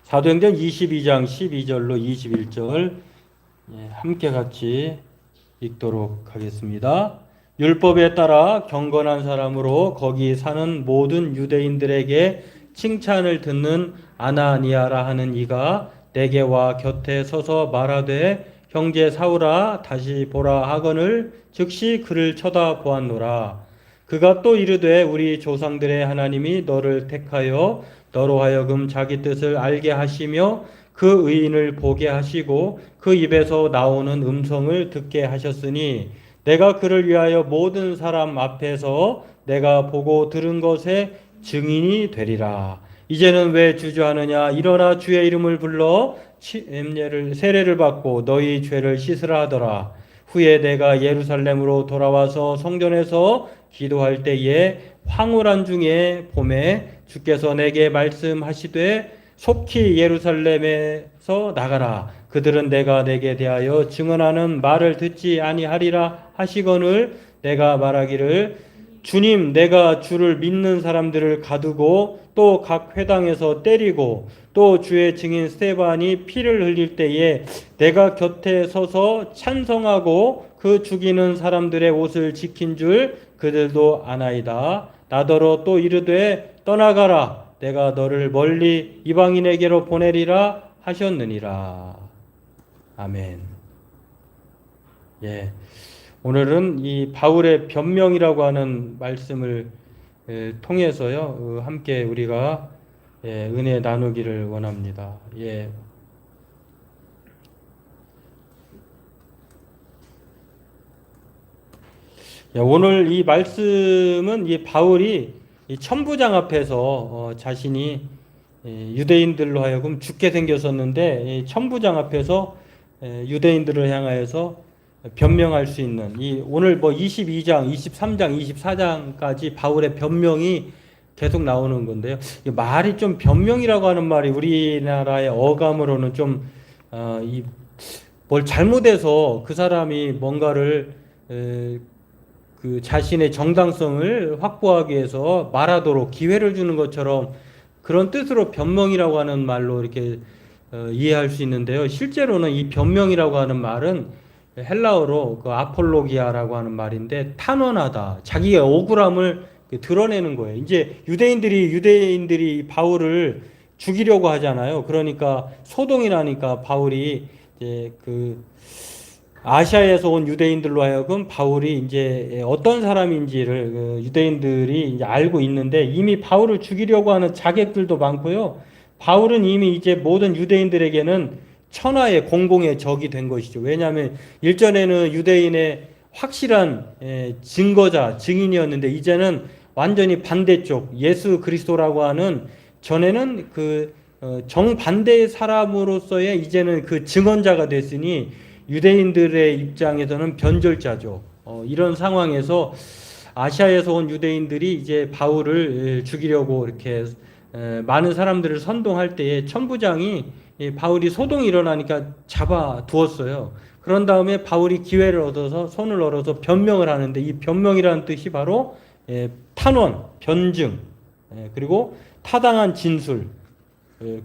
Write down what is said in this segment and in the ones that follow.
사도행전 22장 12절로 21절 함께 같이 읽도록 하겠습니다. 율법에 따라 경건한 사람으로 거기 사는 모든 유대인들에게 칭찬을 듣는 아나니아라 하는 이가 내게 와 곁에 서서 말하되 형제 사울아 다시 보라 하거늘 즉시 그를 쳐다보았노라. 그가 또 이르되 우리 조상들의 하나님이 너를 택하여 너로 하여금 자기 뜻을 알게 하시며 그 의인을 보게 하시고 그 입에서 나오는 음성을 듣게 하셨으니 내가 그를 위하여 모든 사람 앞에서 내가 보고 들은 것에 증인이 되리라. 이제는 왜 주저하느냐? 일어나 주의 이름을 불러 세례를 받고 너희 죄를 씻으라 하더라. 후에 내가 예루살렘으로 돌아와서 성전에서 기도할 때에 황홀한 중에 봄에 주께서 내게 말씀하시되 속히 예루살렘에서 나가라. 그들은 내가 내게 대하여 증언하는 말을 듣지 아니하리라 하시거늘 내가 말하기를 주님 내가 주를 믿는 사람들을 가두고 또 각 회당에서 때리고 또 주의 증인 스데반이 피를 흘릴 때에 내가 곁에 서서 찬성하고 그 죽이는 사람들의 옷을 지킨 줄 그들도 아나이다. 나더러 또 이르되 떠나가라. 내가 너를 멀리 이방인에게로 보내리라 하셨느니라. 아멘. 예. 오늘은 이 바울의 변명이라고 하는 말씀을 통해서요, 함께 우리가 은혜 나누기를 원합니다. 예. 오늘 이 말씀은 이 바울이 이 천부장 앞에서 자신이 유대인들로 하여금 죽게 생겼었는데 천부장 앞에서 유대인들을 향하여서 변명할 수 있는 이 오늘 22장, 23장, 24장까지 바울의 변명이 계속 나오는 건데요. 말이 좀 변명이라고 하는 말이 우리나라의 어감으로는 좀 뭘 잘못해서 그 사람이 뭔가를 그 자신의 정당성을 확보하기 위해서 말하도록 기회를 주는 것처럼 그런 뜻으로 변명이라고 하는 말로 이렇게 이해할 수 있는데요. 실제로는 이 변명이라고 하는 말은 헬라어로 그 아폴로기아라고 하는 말인데 탄원하다. 자기의 억울함을 드러내는 거예요. 이제 유대인들이 바울을 죽이려고 하잖아요. 그러니까 소동이 나니까 바울이 이제 그 아시아에서 온 유대인들로 하여금 바울이 이제 어떤 사람인지를 유대인들이 이제 알고 있는데 이미 바울을 죽이려고 하는 자객들도 많고요. 바울은 이미 이제 모든 유대인들에게는 천하의 공공의 적이 된 것이죠. 왜냐하면 일전에는 유대인의 확실한 증거자, 증인이었는데 이제는 완전히 반대쪽 예수 그리스도라고 하는 전에는 그 정반대의 사람으로서의 이제는 그 증언자가 됐으니 유대인들의 입장에서는 변절자죠. 이런 상황에서 아시아에서 온 유대인들이 이제 바울을 죽이려고 이렇게 많은 사람들을 선동할 때에 천부장이 바울이 소동이 일어나니까 잡아두었어요. 그런 다음에 바울이 기회를 얻어서 손을 얼어서 변명을 하는데 이 변명이라는 뜻이 바로 탄원, 변증, 그리고 타당한 진술,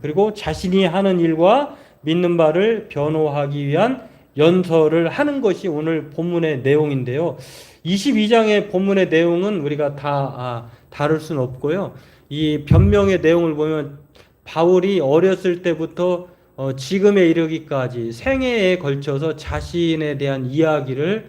그리고 자신이 하는 일과 믿는 바를 변호하기 위한 연설을 하는 것이 오늘 본문의 내용인데요. 22장의 본문의 내용은 우리가 다 다룰 수는 없고요. 이 변명의 내용을 보면 바울이 어렸을 때부터 지금에 이르기까지 생애에 걸쳐서 자신에 대한 이야기를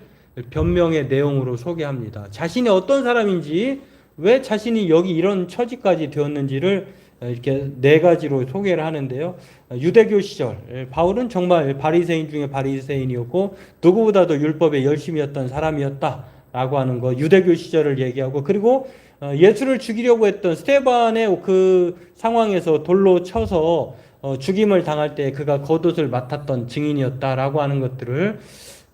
변명의 내용으로 소개합니다. 자신이 어떤 사람인지 왜 자신이 여기 이런 처지까지 되었는지를 이렇게 네 가지로 소개를 하는데요. 유대교 시절 바울은 정말 바리새인 중에 바리새인이었고 누구보다도 율법에 열심히 했던 사람이었다라고 하는 거 유대교 시절을 얘기하고 그리고 예수를 죽이려고 했던 스데반의 그 상황에서 돌로 쳐서 죽임을 당할 때 그가 겉옷을 맡았던 증인이었다라고 하는 것들을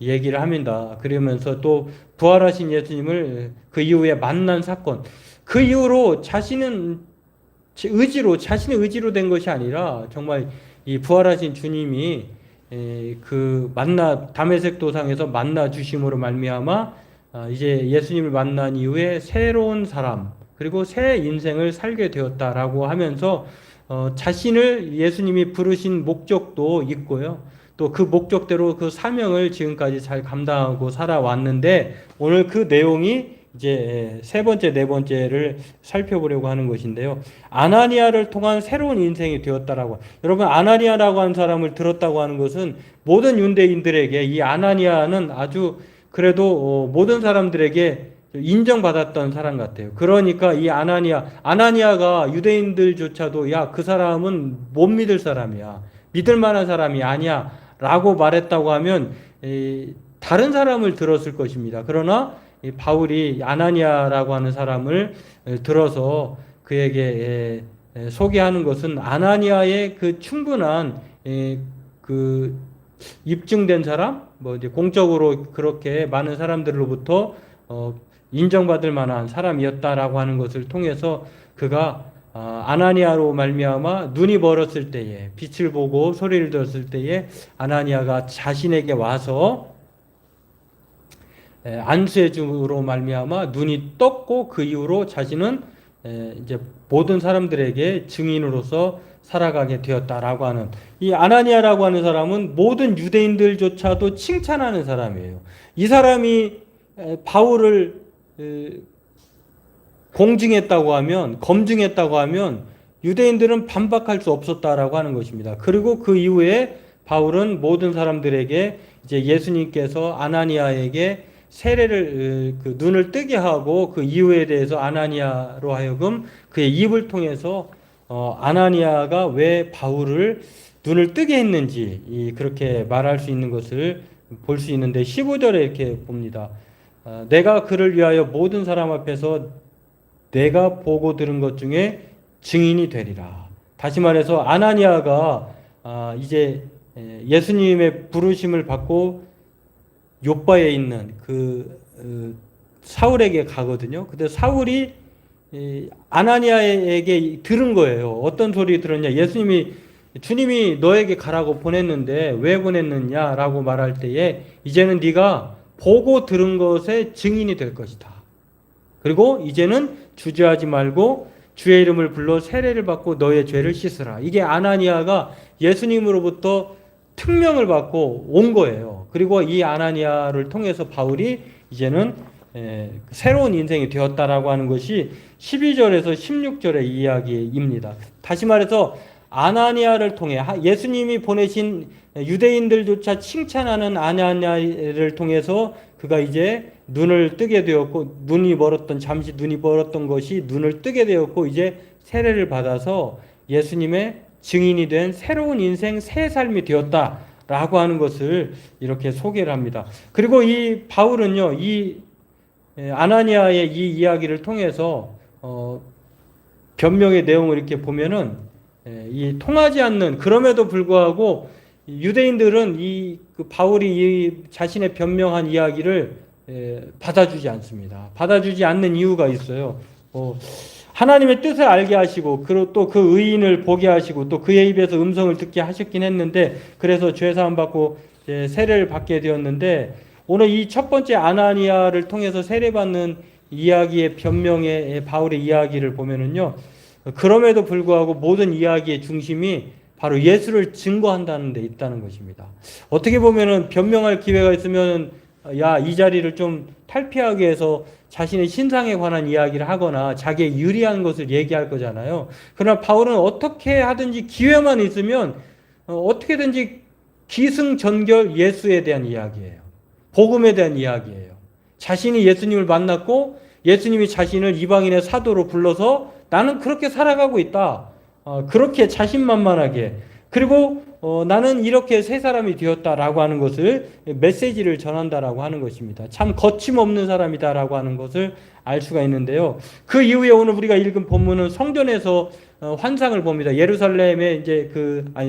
얘기를 합니다. 그러면서 또 부활하신 예수님을 그 이후에 만난 사건, 그 이후로 자신의 의지로 된 것이 아니라 정말 이 부활하신 주님이 그 다메섹 도상에서 만나 주심으로 말미암아 이제 예수님을 만난 이후에 새로운 사람 그리고 새 인생을 살게 되었다라고 하면서 자신을 예수님이 부르신 목적도 있고요. 또 그 목적대로 그 사명을 지금까지 잘 감당하고 살아왔는데 오늘 그 내용이 이제 세 번째, 네 번째를 살펴보려고 하는 것인데요. 아나니아를 통한 새로운 인생이 되었다라고. 여러분, 아나니아라고 하는 사람을 들었다고 하는 것은 모든 유대인들에게 이 아나니아는 아주 그래도 모든 사람들에게 인정받았던 사람 같아요. 그러니까 이 아나니아가 유대인들조차도 야, 그 사람은 못 믿을 사람이야. 믿을 만한 사람이 아니야. 라고 말했다고 하면 다른 사람을 들었을 것입니다. 그러나 바울이 아나니아라고 하는 사람을 들어서 그에게 소개하는 것은 아나니아의 그 충분한 그 입증된 사람, 뭐 이제 공적으로 그렇게 많은 사람들로부터 인정받을 만한 사람이었다라고 하는 것을 통해서 그가 아나니아로 말미암아 눈이 멀었을 때에 빛을 보고 소리를 들었을 때에 아나니아가 자신에게 와서 안수해 줌으로 말미암아 눈이 떴고 그 이후로 자신은 이제 모든 사람들에게 증인으로서 살아가게 되었다라고 하는 이 아나니아라고 하는 사람은 모든 유대인들조차도 칭찬하는 사람이에요. 이 사람이 바울을 공증했다고 하면, 검증했다고 하면 유대인들은 반박할 수 없었다라고 하는 것입니다. 그리고 그 이후에 바울은 모든 사람들에게 이제 예수님께서 아나니아에게 세례를 그 눈을 뜨게 하고 그 이유에 대해서 아나니아로 하여금 그의 입을 통해서 아나니아가 왜 바울을 눈을 뜨게 했는지 그렇게 말할 수 있는 것을 볼 수 있는데 15절에 이렇게 봅니다. 내가 그를 위하여 모든 사람 앞에서 내가 보고 들은 것 중에 증인이 되리라. 다시 말해서 아나니아가 이제 예수님의 부르심을 받고 욥바에 있는 그 사울에게 가거든요. 근데 사울이 아나니아에게 들은 거예요. 어떤 소리 들었냐? 주님이 너에게 가라고 보냈는데 왜 보냈느냐라고 말할 때에 이제는 네가 보고 들은 것의 증인이 될 것이다. 그리고 이제는 주저하지 말고 주의 이름을 불러 세례를 받고 너의 죄를 씻으라. 이게 아나니아가 예수님으로부터 특명을 받고 온 거예요. 그리고 이 아나니아를 통해서 바울이 이제는 새로운 인생이 되었다라고 하는 것이 12절에서 16절의 이야기입니다. 다시 말해서 아나니아를 통해 예수님이 보내신 유대인들조차 칭찬하는 아나니아를 통해서 그가 이제 눈을 뜨게 되었고 잠시 눈이 멀었던 것이 눈을 뜨게 되었고 이제 세례를 받아서 예수님의 증인이 된 새로운 인생 새 삶이 되었다라고 하는 것을 이렇게 소개를 합니다. 그리고 이 바울은요, 이 아나니아의 이 이야기를 통해서 변명의 내용을 이렇게 보면은 이 통하지 않는 그럼에도 불구하고 유대인들은 그 바울이 자신의 변명한 이야기를 받아주지 않습니다. 받아주지 않는 이유가 있어요. 하나님의 뜻을 알게 하시고 그리고 또 그 의인을 보게 하시고 또 그의 입에서 음성을 듣게 하셨긴 했는데 그래서 죄사함 받고 세례를 받게 되었는데 오늘 이 첫 번째 아나니아를 통해서 세례받는 이야기의 변명의 바울의 이야기를 보면은요. 그럼에도 불구하고 모든 이야기의 중심이 바로 예수를 증거한다는 데 있다는 것입니다. 어떻게 보면은 변명할 기회가 있으면 이 자리를 좀 탈피하기 위해서 자신의 신상에 관한 이야기를 하거나 자기의 유리한 것을 얘기할 거잖아요. 그러나 바울은 어떻게 하든지 기회만 있으면 어떻게든지 기승전결 예수에 대한 이야기예요. 복음에 대한 이야기예요. 자신이 예수님을 만났고 예수님이 자신을 이방인의 사도로 불러서 나는 그렇게 살아가고 있다. 그렇게 자신만만하게 그리고 나는 이렇게 새 사람이 되었다라고 하는 것을 메시지를 전한다라고 하는 것입니다. 참 거침없는 사람이다라고 하는 것을 알 수가 있는데요. 그 이후에 오늘 우리가 읽은 본문은 성전에서 환상을 봅니다. 예루살렘에 이제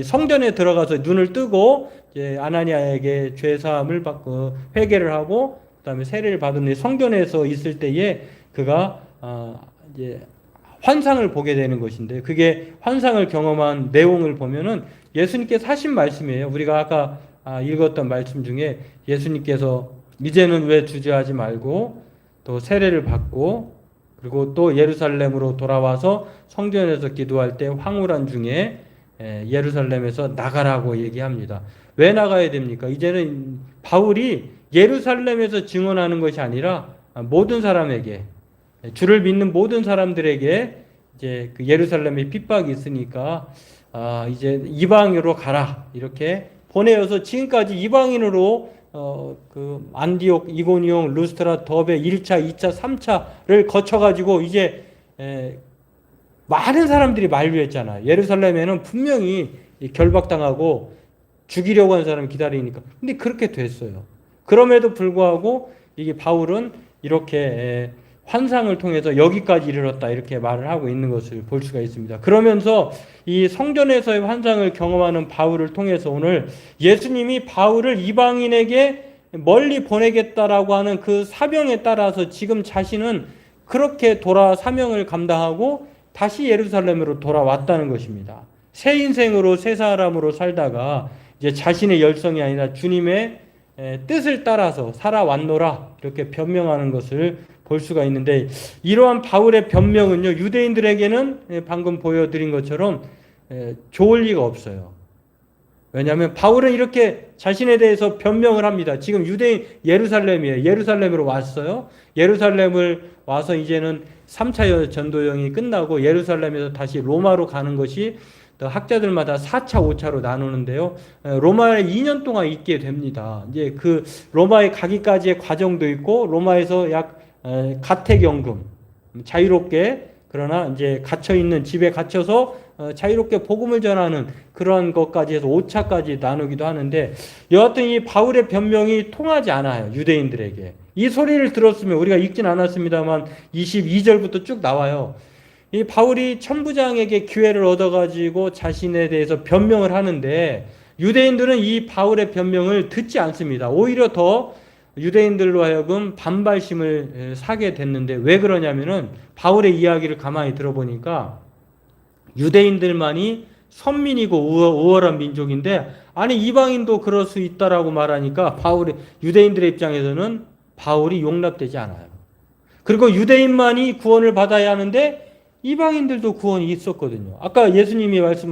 성전에 들어가서 눈을 뜨고 이제 아나니아에게 죄 사함을 받고 회개를 하고 그다음에 세례를 받은 성전에서 있을 때에 그가 이제 환상을 보게 되는 것인데 그게 환상을 경험한 내용을 보면은 예수님께서 하신 말씀이에요. 우리가 아까 읽었던 말씀 중에 예수님께서 이제는 왜 주저하지 말고 또 세례를 받고 그리고 또 예루살렘으로 돌아와서 성전에서 기도할 때 황홀한 중에 예루살렘에서 나가라고 얘기합니다. 왜 나가야 됩니까? 이제는 바울이 예루살렘에서 증언하는 것이 아니라 모든 사람에게, 주를 믿는 모든 사람들에게 이제 그 예루살렘에 핍박이 있으니까 이제 이방으로 가라 이렇게 보내어서 지금까지 이방인으로 그 안디옥, 이고니온, 루스트라, 더베 1차, 2차, 3차를 거쳐가지고 이제 많은 사람들이 만류했잖아요. 예루살렘에는 분명히 결박당하고 죽이려고 하는 사람이 기다리니까. 근데 그렇게 됐어요. 그럼에도 불구하고 이게 바울은 이렇게 환상을 통해서 여기까지 이르렀다 이렇게 말을 하고 있는 것을 볼 수가 있습니다. 그러면서 이 성전에서의 환상을 경험하는 바울을 통해서 오늘 예수님이 바울을 이방인에게 멀리 보내겠다라고 하는 그 사명에 따라서 지금 자신은 그렇게 사명을 감당하고 다시 예루살렘으로 돌아왔다는 것입니다. 새 인생으로 새 사람으로 살다가 이제 자신의 열성이 아니라 주님의 뜻을 따라서 살아왔노라 이렇게 변명하는 것을 볼 수가 있는데, 이러한 바울의 변명은요, 유대인들에게는 방금 보여드린 것처럼 좋을 리가 없어요. 왜냐하면 바울은 이렇게 자신에 대해서 변명을 합니다. 지금 유대인 예루살렘이에요. 예루살렘으로 왔어요. 예루살렘을 와서 이제는 3차 전도여행이 끝나고 예루살렘에서 다시 로마로 가는 것이 학자들마다 4차, 5차로 나누는데요. 로마에 2년 동안 있게 됩니다. 이제 그 로마에 가기까지의 과정도 있고, 로마에서 약 가택연금, 자유롭게, 그러나 이제 갇혀있는 집에 갇혀서 자유롭게 복음을 전하는 그런 것까지 해서 5차까지 나누기도 하는데, 여하튼 이 바울의 변명이 통하지 않아요. 유대인들에게. 이 소리를 들었으면, 우리가 읽진 않았습니다만 22절부터 쭉 나와요. 이 바울이 천부장에게 기회를 얻어가지고 자신에 대해서 변명을 하는데, 유대인들은 이 바울의 변명을 듣지 않습니다. 오히려 더 유대인들로 하여금 반발심을 사게 됐는데, 왜 그러냐면은 바울의 이야기를 가만히 들어보니까 유대인들만이 선민이고 우월한 민족인데, 아니 이방인도 그럴 수 있다라고 말하니까 유대인들의 입장에서는 바울이 용납되지 않아요. 그리고 유대인만이 구원을 받아야 하는데 이방인들도 구원이 있었거든요. 아까 주님께서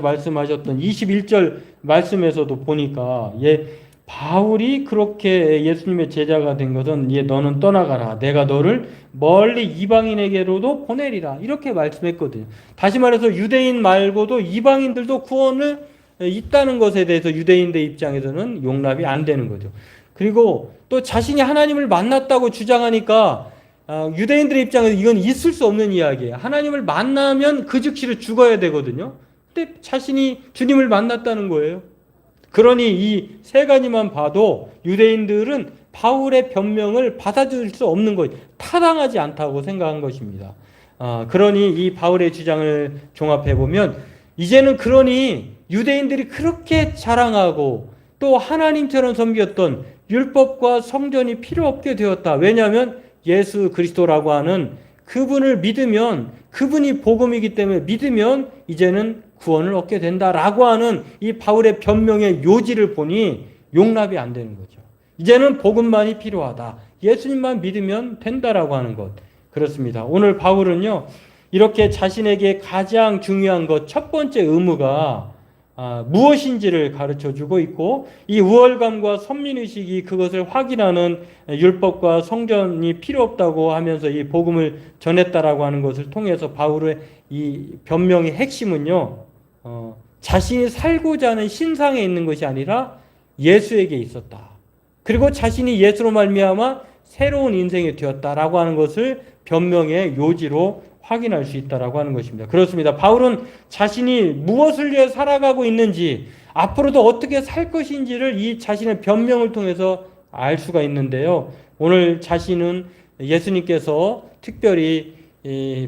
말씀하셨던 21절 말씀에서도 보니까 바울이 그렇게 예수님의 제자가 된 것은 너는 떠나가라. 내가 너를 멀리 이방인에게로도 보내리라. 이렇게 말씀했거든요. 다시 말해서 유대인 말고도 이방인들도 구원을 있다는 것에 대해서 유대인들 입장에서는 용납이 안 되는 거죠. 그리고 또 자신이 하나님을 만났다고 주장하니까 유대인들의 입장에서 이건 있을 수 없는 이야기예요. 하나님을 만나면 그 즉시로 죽어야 되거든요. 근데 자신이 주님을 만났다는 거예요. 그러니 이 세 가지만 봐도 유대인들은 바울의 변명을 받아들일 수 없는 것, 타당하지 않다고 생각한 것입니다. 그러니 이 바울의 주장을 종합해보면, 이제는 그러니 유대인들이 그렇게 자랑하고 또 하나님처럼 섬겼던 율법과 성전이 필요 없게 되었다. 왜냐하면 예수 그리스도라고 하는 그분을 믿으면, 그분이 복음이기 때문에 믿으면 이제는 구원을 얻게 된다라고 하는 이 바울의 변명의 요지를 보니 용납이 안 되는 거죠. 이제는 복음만이 필요하다. 예수님만 믿으면 된다라고 하는 것. 그렇습니다. 오늘 바울은요, 이렇게 자신에게 가장 중요한 것, 첫 번째 의무가 무엇인지를 가르쳐주고 있고, 이 우월감과 선민의식이 그것을 확인하는 율법과 성전이 필요 없다고 하면서 이 복음을 전했다라고 하는 것을 통해서 바울의 이 변명의 핵심은요, 자신이 살고자 하는 신상에 있는 것이 아니라 예수에게 있었다. 그리고 자신이 예수로 말미암아 새로운 인생이 되었다라고 하는 것을 변명의 요지로 확인할 수 있다라고 하는 것입니다. 그렇습니다. 바울은 자신이 무엇을 위해 살아가고 있는지, 앞으로도 어떻게 살 것인지를 이 자신의 변명을 통해서 알 수가 있는데요. 오늘 자신은 예수님께서 특별히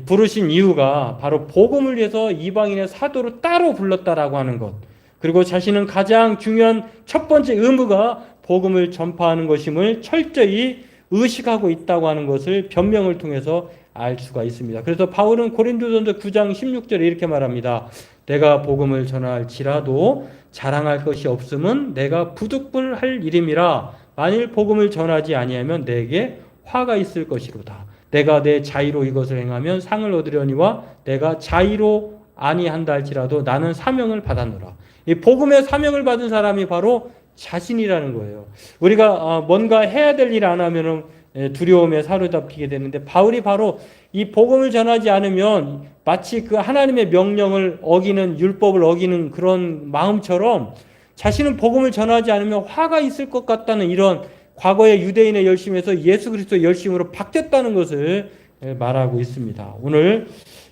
부르신 이유가 바로 복음을 위해서 이방인의 사도로 따로 불렀다라고 하는 것, 그리고 자신은 가장 중요한 첫 번째 의무가 복음을 전파하는 것임을 철저히 의식하고 있다고 하는 것을 변명을 통해서 알 수가 있습니다. 그래서 바울은 고린도전서 9장 16절에 이렇게 말합니다. 내가 복음을 전할지라도 자랑할 것이 없음은 내가 부득불할 일임이라. 만일 복음을 전하지 아니하면 내게 화가 있을 것이로다. 내가 내 자의로 이것을 행하면 상을 얻으려니와 내가 자의로 아니한다 할지라도 나는 사명을 받았노라. 이 복음의 사명을 받은 사람이 바로 자신이라는 거예요. 우리가 뭔가 해야 될 일 안 하면은 두려움에 사로잡히게 되는데, 바울이 바로 이 복음을 전하지 않으면 마치 그 하나님의 명령을 어기는, 율법을 어기는 그런 마음처럼 자신은 복음을 전하지 않으면 화가 있을 것 같다는 이런 과거의 유대인의 열심에서 예수 그리스도의 열심으로 바뀌었다는 것을 말하고 있습니다. 오늘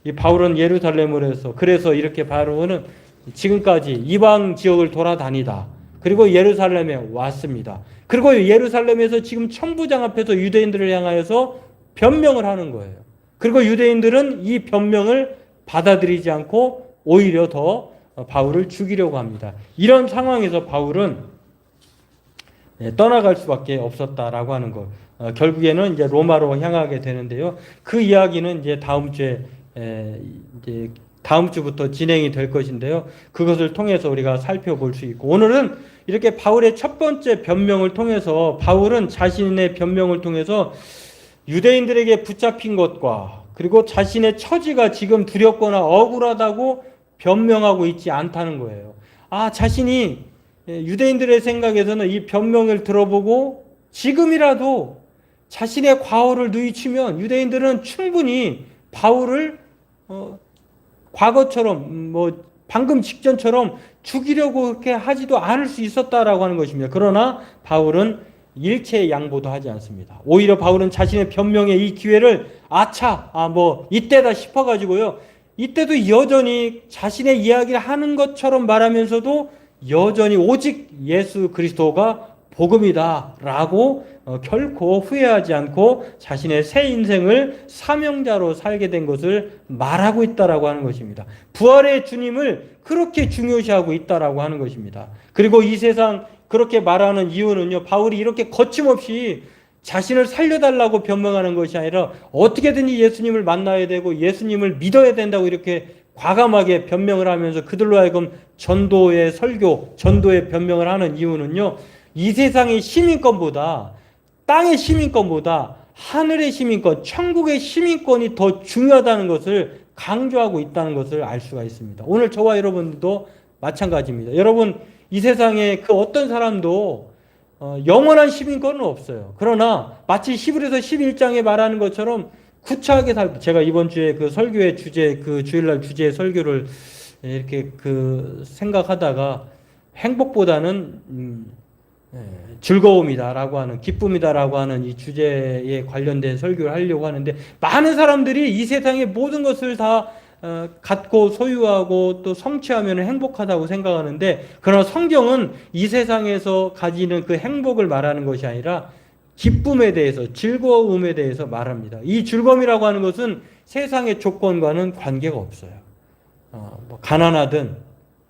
이 바울은 예루살렘으로 해서, 그래서 이렇게 바울은 지금까지 이방 지역을 돌아다니다 그리고 예루살렘에 왔습니다. 그리고 예루살렘에서 지금 천부장 앞에서 유대인들을 향하여서 변명을 하는 거예요. 그리고 유대인들은 이 변명을 받아들이지 않고 오히려 더 바울을 죽이려고 합니다. 이런 상황에서 바울은 떠나갈 수밖에 없었다라고 하는 것. 결국에는 이제 로마로 향하게 되는데요. 그 이야기는 이제 다음 주부터 진행이 될 것인데요. 그것을 통해서 우리가 살펴볼 수 있고, 오늘은 이렇게 바울의 첫 번째 변명을 통해서, 바울은 자신의 변명을 통해서 유대인들에게 붙잡힌 것과 그리고 자신의 처지가 지금 두렵거나 억울하다고 변명하고 있지 않다는 거예요. 자신이 유대인들의 생각에서는 이 변명을 들어보고 지금이라도 자신의 과오를 뉘우치면 유대인들은 충분히 바울을 과거처럼 방금 직전처럼 죽이려고 그렇게 하지도 않을 수 있었다라고 하는 것입니다. 그러나 바울은 일체의 양보도 하지 않습니다. 오히려 바울은 자신의 변명의 이 기회를 이때다 싶어가지고요. 이때도 여전히 자신의 이야기를 하는 것처럼 말하면서도 여전히 오직 예수 그리스도가 복음이다라고 결코 후회하지 않고 자신의 새 인생을 사명자로 살게 된 것을 말하고 있다라고 하는 것입니다. 부활의 주님을 그렇게 중요시하고 있다라고 하는 것입니다. 그리고 이 세상 그렇게 말하는 이유는요, 바울이 이렇게 거침없이 자신을 살려달라고 변명하는 것이 아니라 어떻게든지 예수님을 만나야 되고 예수님을 믿어야 된다고 이렇게 과감하게 변명을 하면서 그들로 하여금 전도의 설교, 전도의 변명을 하는 이유는요, 이 세상의 시민권보다, 땅의 시민권보다 하늘의 시민권, 천국의 시민권이 더 중요하다는 것을 강조하고 있다는 것을 알 수가 있습니다. 오늘 저와 여러분도 마찬가지입니다. 여러분, 이 세상에 그 어떤 사람도 영원한 시민권은 없어요. 그러나 마치 히브리서 11장에 말하는 것처럼 구차하게 살고, 제가 이번 주에 그 설교의 주제, 그 주일날 주제의 설교를 이렇게 생각하다가 행복보다는 즐거움이다라고 하는, 기쁨이다라고 하는 이 주제에 관련된 설교를 하려고 하는데, 많은 사람들이 이 세상의 모든 것을 다 갖고 소유하고 또 성취하면 행복하다고 생각하는데, 그러나 성경은 이 세상에서 가지는 그 행복을 말하는 것이 아니라 기쁨에 대해서, 즐거움에 대해서 말합니다. 이 즐거움이라고 하는 것은 세상의 조건과는 관계가 없어요. 가난하든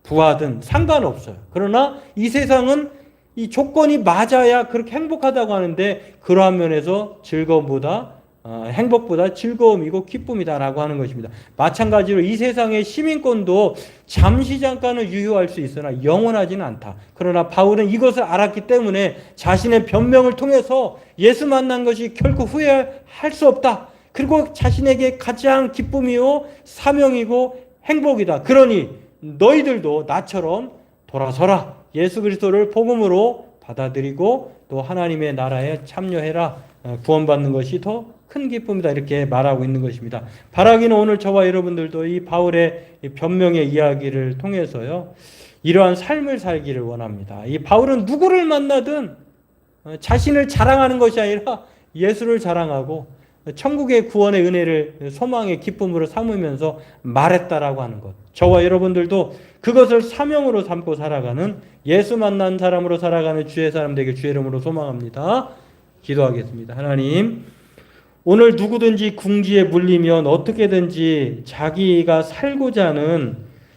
부하든 상관없어요. 그러나 이 세상은 이 조건이 맞아야 그렇게 행복하다고 하는데, 그러한 면에서 즐거움보다 행복보다 즐거움이고 기쁨이다라고 하는 것입니다. 마찬가지로 이 세상의 시민권도 잠시 잠깐은 유효할 수 있으나 영원하지는 않다. 그러나 바울은 이것을 알았기 때문에 자신의 변명을 통해서 예수 만난 것이 결코 후회할 수 없다. 그리고 자신에게 가장 기쁨이요 사명이고 행복이다. 그러니 너희들도 나처럼 돌아서라. 예수 그리스도를 복음으로 받아들이고 또 하나님의 나라에 참여해라. 구원받는 것이 더 큰 기쁨이다. 이렇게 말하고 있는 것입니다. 바라기는 오늘 저와 여러분들도 이 바울의 변명의 이야기를 통해서요, 이러한 삶을 살기를 원합니다. 이 바울은 누구를 만나든 자신을 자랑하는 것이 아니라 예수를 자랑하고 천국의 구원의 은혜를 소망의 기쁨으로 삼으면서 말했다라고 하는 것. 저와 여러분들도 그것을 사명으로 삼고 살아가는, 예수 만난 사람으로 살아가는 주의 사람 되길 주의 이름으로 소망합니다. 기도하겠습니다. 하나님, 오늘 누구든지 궁지에 물리면 어떻게든지 자기가 살고자 하는